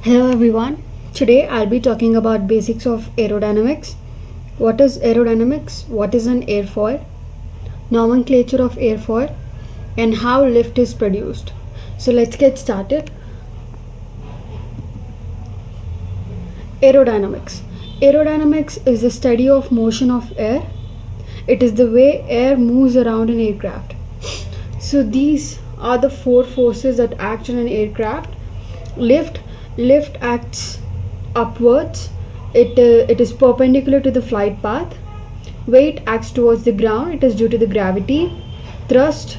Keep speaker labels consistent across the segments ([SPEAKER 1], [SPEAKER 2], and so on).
[SPEAKER 1] Hello everyone. Today I'll be talking about basics of aerodynamics. What is aerodynamics? What is an airfoil? Nomenclature of airfoil and how lift is produced. So let's get started. Aerodynamics. Aerodynamics is the study of motion of air. It is the way air moves around an aircraft. So these are the four forces that act on an aircraft. Lift acts upwards. It is perpendicular to the flight path. Weight acts towards the ground. It is due to the gravity. Thrust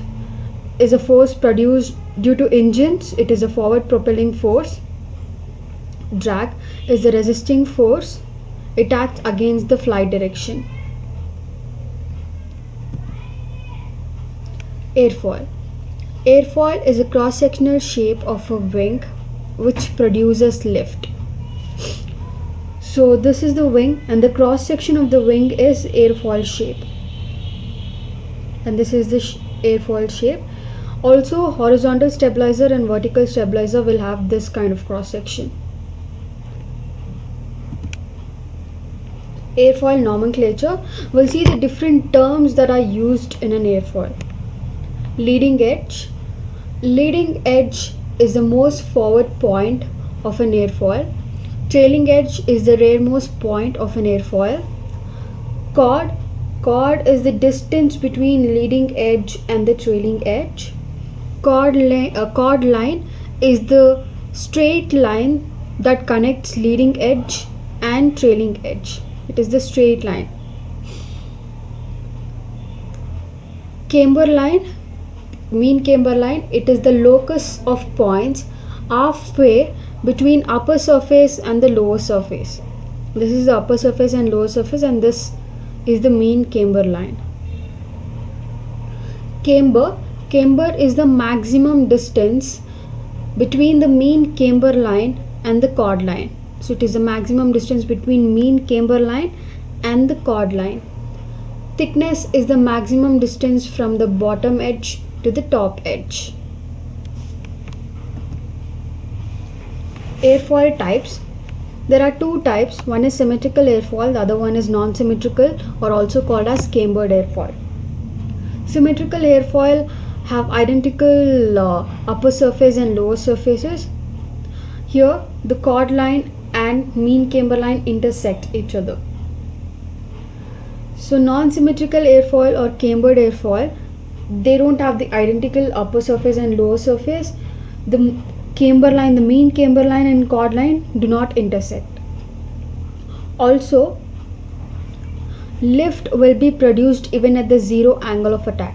[SPEAKER 1] is a force produced due to engines. It is a forward propelling force. Drag is the resisting force. It acts against the flight direction. Airfoil. Airfoil is a cross-sectional shape of a wing which produces lift. So this is the wing and the cross section of the wing is airfoil shape, and this is the airfoil shape. Also horizontal stabilizer and vertical stabilizer will have this kind of cross section. Airfoil nomenclature. We'll see the different terms that are used in an airfoil. Leading edge. Leading edge is the most forward point of an airfoil. Trailing edge is the rearmost point of an airfoil. Chord. Chord is the distance between leading edge and the trailing edge. Chord line is the straight line that connects leading edge and trailing edge. It is the straight line. Camber line. Mean camber line, it is the locus of points halfway between upper surface and the lower surface. This is the upper surface and lower surface, and this is the mean camber line. Camber is the maximum distance between the mean camber line and the chord line. So it is the maximum distance between mean camber line and the chord line. Thickness is the maximum distance from the bottom edge to the top edge. Airfoil types. There are two types. One is symmetrical airfoil, the other one is non-symmetrical, or also called as cambered airfoil. Symmetrical airfoil have identical upper surface and lower surfaces. Here the chord line and mean camber line intersect each other. So non-symmetrical airfoil or cambered airfoil, they don't have the identical upper surface and lower surface. The camber line, the mean camber line and chord line do not intersect. Also, lift will be produced even at the zero angle of attack.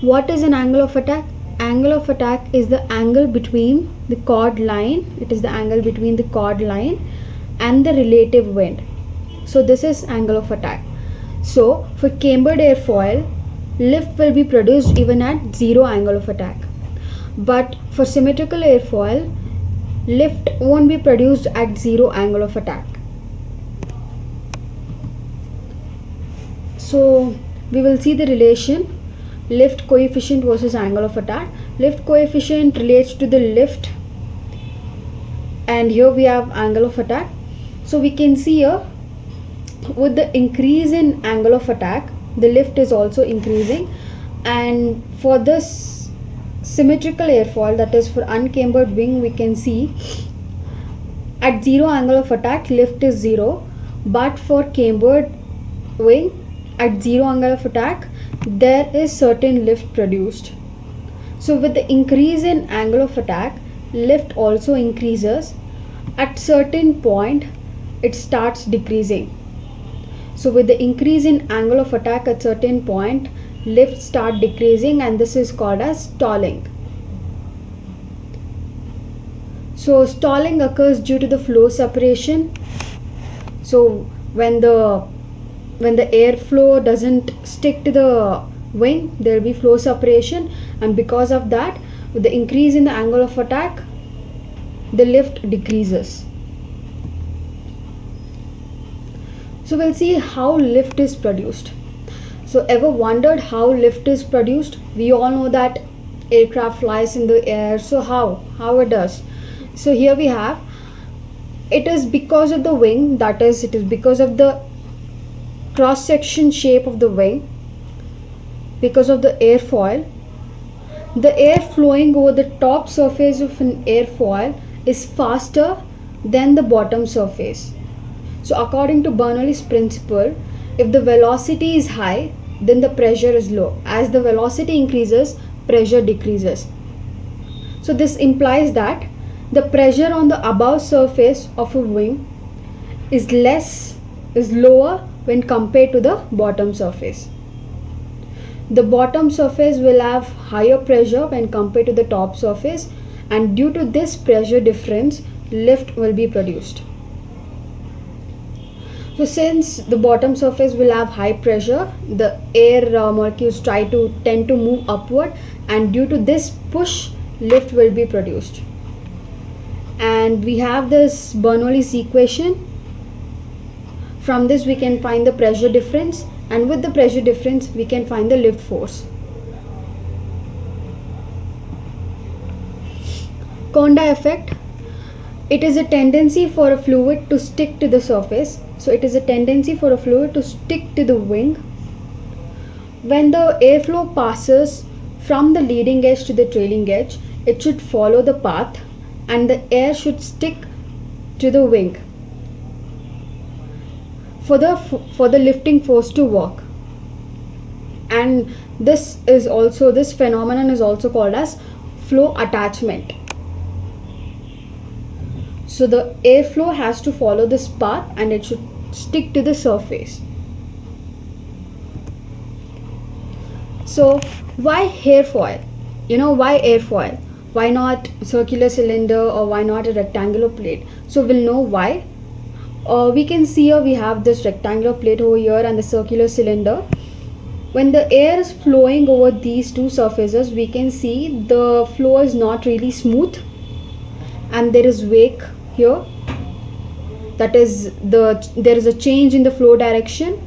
[SPEAKER 1] What is an angle of attack? Angle of attack is the angle between the chord line. It is the angle between the chord line and the relative wind. So this is angle of attack. So for cambered airfoil, lift will be produced even at zero angle of attack. But for symmetrical airfoil, lift won't be produced at zero angle of attack. So we will see the relation lift coefficient versus angle of attack. Lift coefficient relates to the lift, and here we have angle of attack. So we can see here, with the increase in angle of attack, the lift is also increasing. And for this symmetrical airfoil, that is for uncambered wing, we can see at zero angle of attack lift is zero, but for cambered wing at zero angle of attack there is certain lift produced. So with the increase in angle of attack, lift also increases. At certain point it starts decreasing. So with the increase in angle of attack at certain point, lift start decreasing, and this is called as stalling. So stalling occurs due to the flow separation. So when the airflow doesn't stick to the wing, there will be flow separation, and because of that, with the increase in the angle of attack, the lift decreases. So we'll see how lift is produced. So ever wondered how lift is produced? We all know that aircraft flies in the air. So how it does? So here we have It is because of the wing, that is, it is because of the cross section shape of the wing, because of the airfoil. The air flowing over the top surface of an airfoil is faster than the bottom surface. So according to Bernoulli's principle, if the velocity is high, then the pressure is low. As the velocity increases, pressure decreases. So this implies that the pressure on the above surface of a wing is lower when compared to the bottom surface. The bottom surface will have higher pressure when compared to the top surface, and due to this pressure difference, lift will be produced. So since the bottom surface will have high pressure, the air molecules tend to move upward, and due to this push, lift will be produced. And we have this Bernoulli's equation. From this we can find the pressure difference, and with the pressure difference we can find the lift force. Konda effect. It is a tendency for a fluid to stick to the surface. So it is a tendency for a fluid to stick to the wing. When the airflow passes from the leading edge to the trailing edge, it should follow the path and the air should stick to the wing for the lifting force to work. And this phenomenon is also called as flow attachment. So the airflow has to follow this path and it should stick to the surface. So why airfoil? Why airfoil? Why not circular cylinder, or why not a rectangular plate? So we'll know why. We can see here we have this rectangular plate over here and the circular cylinder. When the air is flowing over these two surfaces, we can see the flow is not really smooth and there is wake here. That is, there is a change in the flow direction,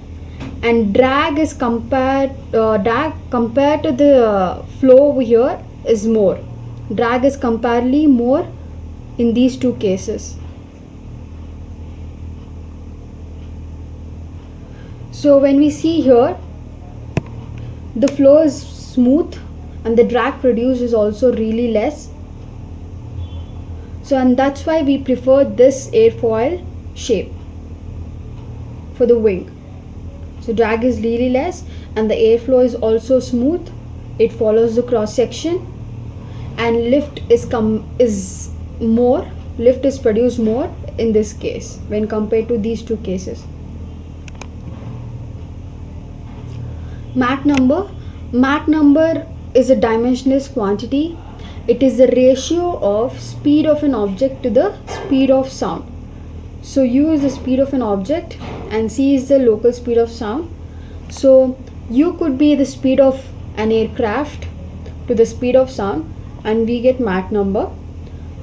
[SPEAKER 1] and drag compared to the flow over here is more. Drag is comparatively more in these two cases. So when we see here, the flow is smooth and the drag produced is also really less. So, and that's why we prefer this airfoil shape for the wing. So drag is really less and the airflow is also smooth. It follows the cross section, and lift is produced more in this case when compared to these two cases. Mach number is a dimensionless quantity. It is the ratio of speed of an object to the speed of sound. So u is the speed of an object and c is the local speed of sound. So u could be the speed of an aircraft to the speed of sound, and we get Mach number.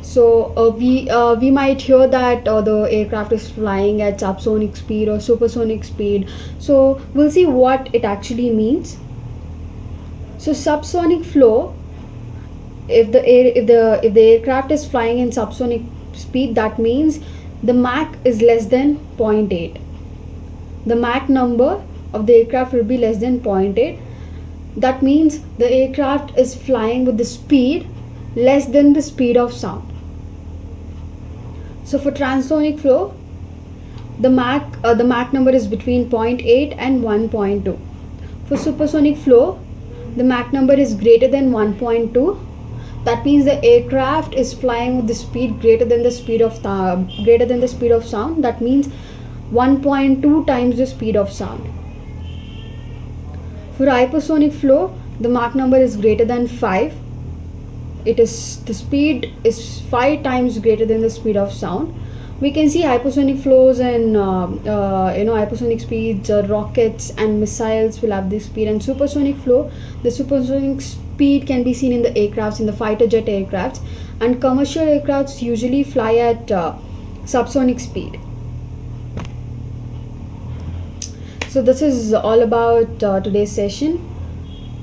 [SPEAKER 1] So we might hear that the aircraft is flying at subsonic speed or supersonic speed. So we'll see what it actually means. So subsonic flow, if the aircraft is flying in subsonic speed, that means the Mach is less than 0.8. The Mach number of the aircraft will be less than 0.8. That means the aircraft is flying with the speed less than the speed of sound. So for transonic flow, the Mach number is between 0.8 and 1.2. For supersonic flow, the Mach number is greater than 1.2. That means the aircraft is flying with the speed greater than the speed of sound. That means 1.2 times the speed of sound. For hypersonic flow, the Mach number is greater than 5. The speed is 5 times greater than the speed of sound. We can see hypersonic flows and hypersonic speeds, rockets and missiles will have this speed. And supersonic flow, the supersonic speed can be seen in the aircrafts, in the fighter jet aircrafts, and commercial aircrafts usually fly at subsonic speed. So this is all about today's session.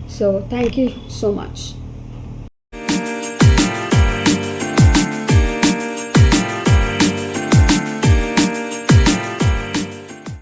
[SPEAKER 1] So thank you so much.